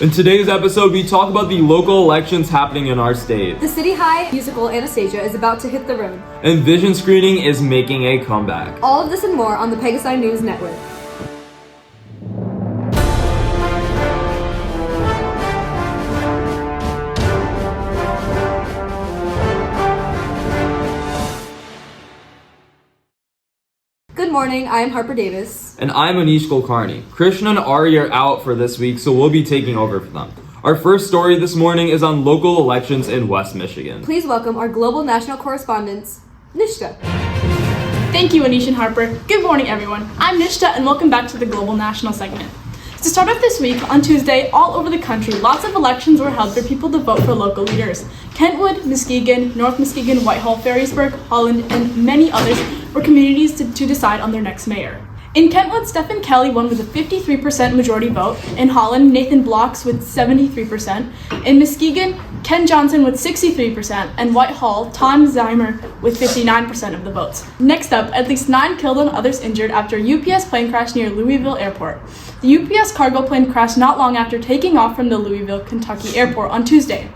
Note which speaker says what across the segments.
Speaker 1: In today's episode, we talk about the local elections happening in our state.
Speaker 2: The City High musical Anastasia is about to hit the road.
Speaker 1: And vision screening is making a comeback.
Speaker 2: All of this and more on the Pegasi News Network. Good morning, I am Harper Davis.
Speaker 1: And I'm Anish Kulkarni. Krishna and Ari are out for this week, so we'll be taking over for them. Our first story this morning is on local elections in West Michigan.
Speaker 2: Please welcome our global national correspondent, Nishta.
Speaker 3: Thank you, Anish and Harper. Good morning, everyone. I'm Nishta, and welcome back to the Global National segment. To start off this week, on Tuesday, all over the country, lots of elections were held for people to vote for local leaders. Kentwood, Muskegon, North Muskegon, Whitehall, Ferrysburg, Holland, and many others were communities to decide on their next mayor. In Kentwood, Stephen Kelly won with a 53% majority vote. In Holland, Nathan Blocks with 73%. In Muskegon, Ken Johnson with 63%. And Whitehall, Tom Zeimer with 59% of the votes. Next up, at least 9 killed and others injured after a UPS plane crash near Louisville Airport. The UPS cargo plane crashed not long after taking off from the Louisville, Kentucky airport on Tuesday.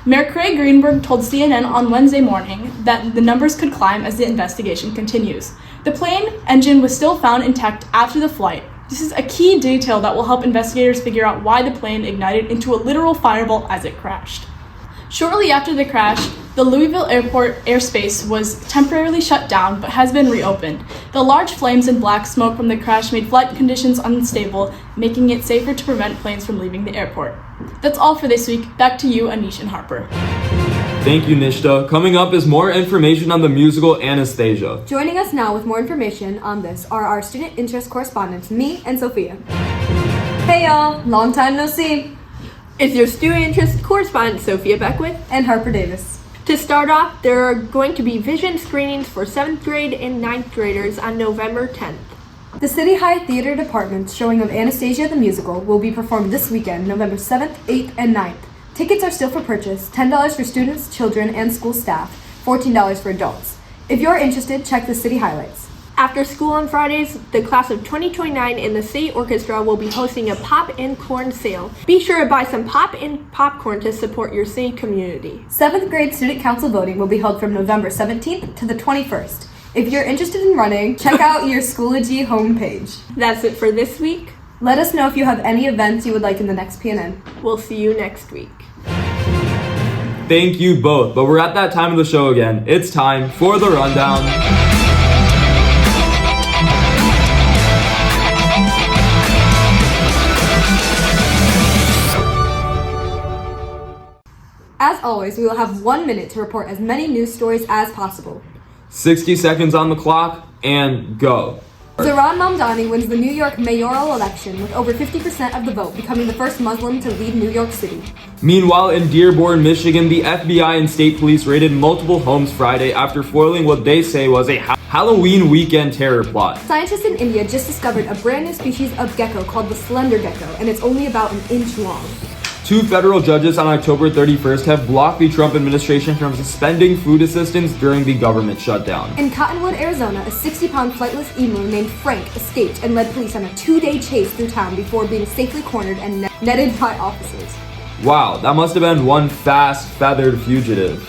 Speaker 3: Mayor Craig Greenberg told CNN on Wednesday morning that the numbers could climb as the investigation continues. The plane engine was still found intact after the flight. This is a key detail that will help investigators figure out why the plane ignited into a literal fireball as it crashed. Shortly after the crash, the Louisville Airport airspace was temporarily shut down but has been reopened. The large flames and black smoke from the crash made flight conditions unstable, making it safer to prevent planes from leaving the airport. That's all for this week. Back to you, Anish and Harper.
Speaker 1: Thank you, Nishta. Coming up is more information on the musical Anastasia.
Speaker 2: Joining us now with more information on this are our student interest correspondents, me and Sophia. Hey y'all, long time no see.
Speaker 4: It's your student interest correspondent, Sophia Beckwith.
Speaker 2: And Harper Davis.
Speaker 4: To start off, there are going to be vision screenings for 7th grade and 9th graders on November 10th.
Speaker 2: The City High Theater Department's showing of Anastasia the Musical will be performed this weekend, November 7th, 8th, and 9th. Tickets are still for purchase, $10 for students, children, and school staff, $14 for adults. If you're interested, check the city highlights.
Speaker 4: After school on Fridays, the class of 2029 in the City Orchestra will be hosting a pop and corn sale. Be sure to buy some pop and popcorn to support your city community.
Speaker 2: 7th grade student council voting will be held from November 17th to the 21st. If you're interested in running, check out your Schoology homepage.
Speaker 4: That's it for this week.
Speaker 2: Let us know if you have any events you would like in the next PNN.
Speaker 4: We'll see you next week.
Speaker 1: Thank you both, but we're at that time of the show again. It's time for the rundown.
Speaker 2: As always, we will have 1 minute to report as many news stories as possible.
Speaker 1: 60 seconds on the clock, and go.
Speaker 2: Zohran Mamdani wins the New York mayoral election with over 50% of the vote, becoming the first Muslim to lead New York City.
Speaker 1: Meanwhile, in Dearborn, Michigan, the FBI and state police raided multiple homes Friday after foiling what they say was a Halloween weekend terror plot.
Speaker 2: Scientists in India just discovered a brand new species of gecko called the slender gecko, and it's only about an inch long.
Speaker 1: 2 federal judges on October 31st have blocked the Trump administration from suspending food assistance during the government shutdown.
Speaker 2: In Cottonwood, Arizona, a 60-pound flightless emu named Frank escaped and led police on a 2-day chase through town before being safely cornered and netted by officers.
Speaker 1: Wow, that must have been one fast, feathered fugitive.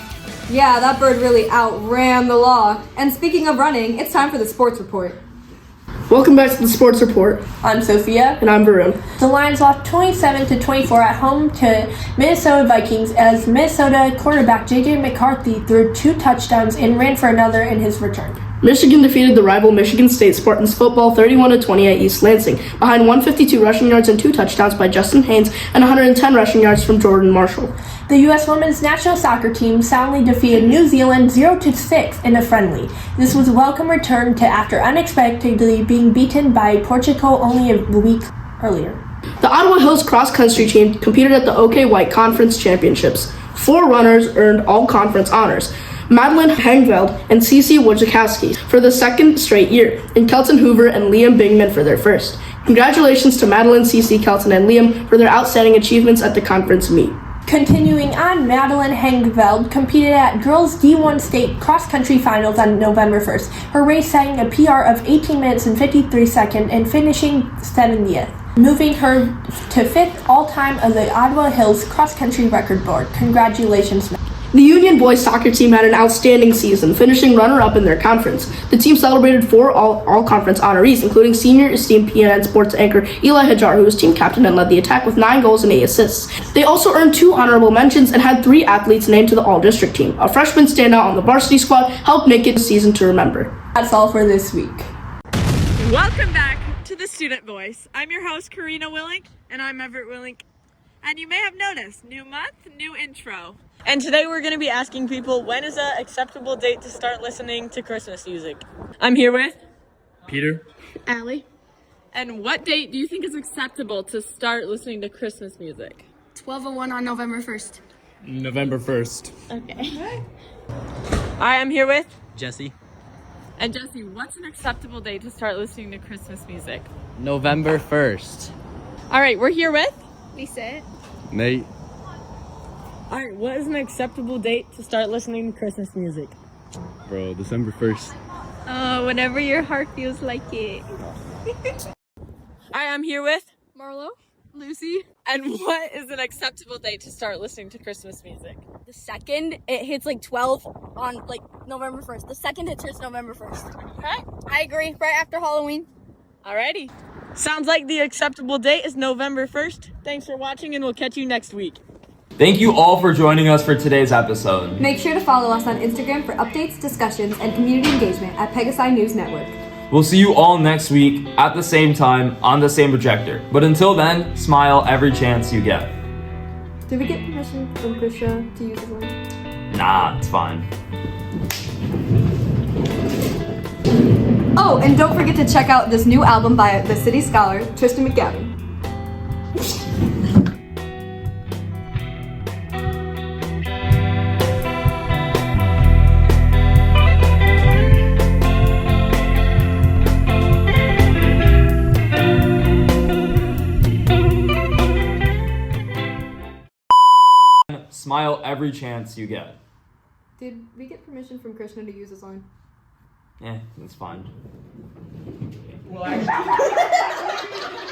Speaker 2: Yeah, that bird really outran the law. And speaking of running, it's time for the sports report.
Speaker 5: Welcome back to the Sports Report.
Speaker 4: I'm Sophia.
Speaker 5: And I'm Varun.
Speaker 4: The Lions lost 27-24 at home to Minnesota Vikings as Minnesota quarterback J.J. McCarthy threw 2 touchdowns and ran for another in his return.
Speaker 5: Michigan defeated the rival Michigan State Spartans football 31-20 at East Lansing, behind 152 rushing yards and 2 touchdowns by Justin Haynes and 110 rushing yards from Jordan Marshall.
Speaker 4: The U.S. women's national soccer team soundly defeated New Zealand 0-6 in a friendly. This was a welcome return to after unexpectedly being beaten by Portugal only a week earlier.
Speaker 5: The Ottawa Hills cross-country team competed at the OK White Conference Championships. 4 runners earned all-conference honors. Madeline Hengveld and Cece Wojciechowski for the 2nd straight year, and Kelton Hoover and Liam Bingman for their 1st. Congratulations to Madeline, Cece, Kelton, and Liam for their outstanding achievements at the conference meet.
Speaker 4: Continuing on, Madeline Hengveld competed at girls D1 state cross-country finals on November 1st. Her race setting a PR of 18 minutes and 53 seconds and finishing 70th. moving her to 5th all-time of the Ottawa Hills cross-country record board. Congratulations, Matt.
Speaker 5: The Union boys soccer team had an outstanding season, finishing runner-up in their conference. The team celebrated 4 all-conference honorees, including senior esteemed PNN sports anchor Eli Hajar, who was team captain and led the attack with 9 goals and 8 assists. They also earned 2 honorable mentions and had 3 athletes named to the all-district team. A freshman standout on the varsity squad helped make it a season to remember.
Speaker 2: That's all for this week.
Speaker 6: Welcome back to the Student Voice. I'm your host, Karina Willink, and I'm Everett Willink. And you may have noticed, new month, new intro. And today we're going to be asking people, when is an acceptable date to start listening to Christmas music? I'm here with
Speaker 7: Peter.
Speaker 5: Allie?
Speaker 6: And what date do you think is acceptable to start listening to Christmas music?
Speaker 8: 12:01 on November 1st.
Speaker 7: November 1st.
Speaker 6: Okay. Hi, I'm here with
Speaker 7: Jesse.
Speaker 6: And Jesse, what's an acceptable date to start listening to Christmas music?
Speaker 7: November 1st.
Speaker 6: All right, we're here with
Speaker 8: Lisa.
Speaker 7: Nate.
Speaker 6: All right, what is an acceptable date to start listening to Christmas music?
Speaker 7: Bro, December 1st.
Speaker 8: Whenever your heart feels like it.
Speaker 6: Hi, I'm here with
Speaker 8: Marlo.
Speaker 6: Lucy. And what is an acceptable date to start listening to Christmas music?
Speaker 8: The second it hits like 12 on like November 1st. The second it hits November 1st.
Speaker 6: Okay.
Speaker 8: I agree. Right after Halloween.
Speaker 6: Alrighty. Sounds like the acceptable date is November 1st. Thanks for watching, and we'll catch you next week.
Speaker 1: Thank you all for joining us for today's episode.
Speaker 2: Make sure to follow us on Instagram for updates, discussions, and community engagement at Pegasi News Network.
Speaker 1: We'll see you all next week at the same time on the same projector. But until then, smile every chance you get.
Speaker 2: Did we get permission from Krisha to use his line?
Speaker 1: Nah, it's fine.
Speaker 2: Oh, and don't forget to check out this new album by the City Scholar, Tristan McGavin.
Speaker 1: Smile every chance you get.
Speaker 2: Did we get permission from Krishna to use his line?
Speaker 1: It's fine.
Speaker 9: Well, actually.